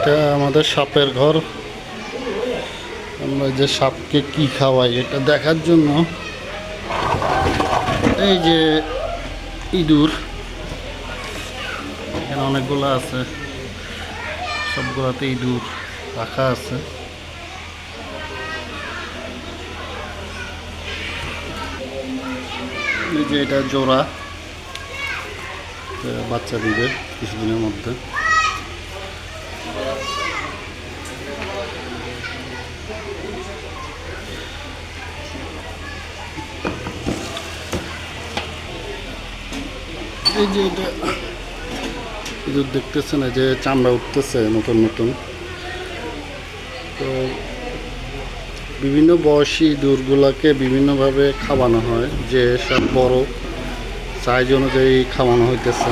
এটা আমাদের সাপের ঘর। আমরা যে সাপকে কি খাওয়াই এটা দেখার জন্য এই যে ইঁদুর এখানে অনেকগুলো আছে, সবগুলোতে ইঁদুর রাখা আছে। এই যে এটা জোড়া, বাচ্চা দিবে কিছুদিনের মধ্যে। এই যে এটা ইঁদুর দেখতেছে না যে চামড়া উঠতেছে নতুন নতুন। তো বিভিন্ন বয়সী ইঁদুরগুলোকে বিভিন্নভাবে খাওয়ানো হয়, যে সব বড় সাইজ অনুযায়ী খাওয়ানো হইতেছে।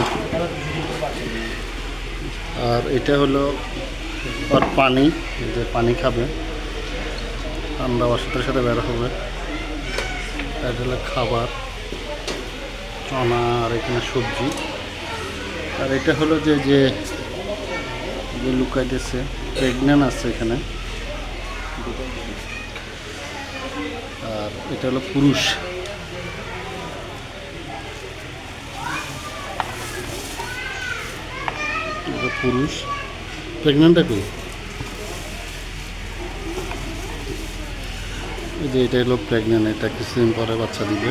আর এটা হলো আর পানি, যে পানি খাবে, ঠান্ডা ওষুধের সাথে বের হবে। এটা হলো খাবার, চনা আর এখানে সবজি। আর এটা হলো যে যে লুকাইতেছে, প্রেগনেন্ট আছে এখানে। আর এটা হলো পুরুষ। পুরুষ প্রেগনেন্টটা কই? এই যে এটা হলো প্রেগনেন্ট, এটা কিছুদিন পরে বাচ্চা দিবে।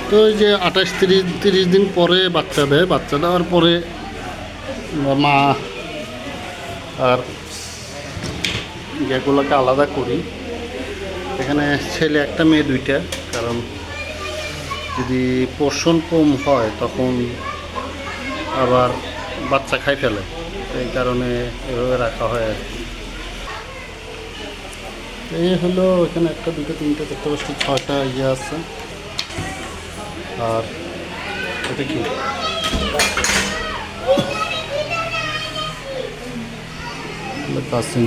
তো এই যে 28-30 দিন পরে বাচ্চা দেয়। বাচ্চা দেওয়ার পরে মা আর এগুলোকে আলাদা করি। এখানে ছেলে একটা মেয়ে দুইটা, কারণ যদি পোষণ কম হয় তখন আবার বাচ্চা খাই ফেলে, এই কারণে এভাবে রাখা হয় আর কি। এই হলো এখানে একটা দুটো তিনটে চারটে পাঁচটা ছয়টা ইয়ে আছে। আর এটা কি কাসিম,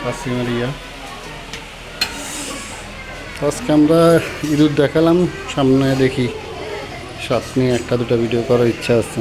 কাসিমের ইয়া। আজকে আমরা ইঁদুর দেখালাম, সামনে দেখি সাপ নিয়ে একটা দুটো ভিডিও করার ইচ্ছা আছে।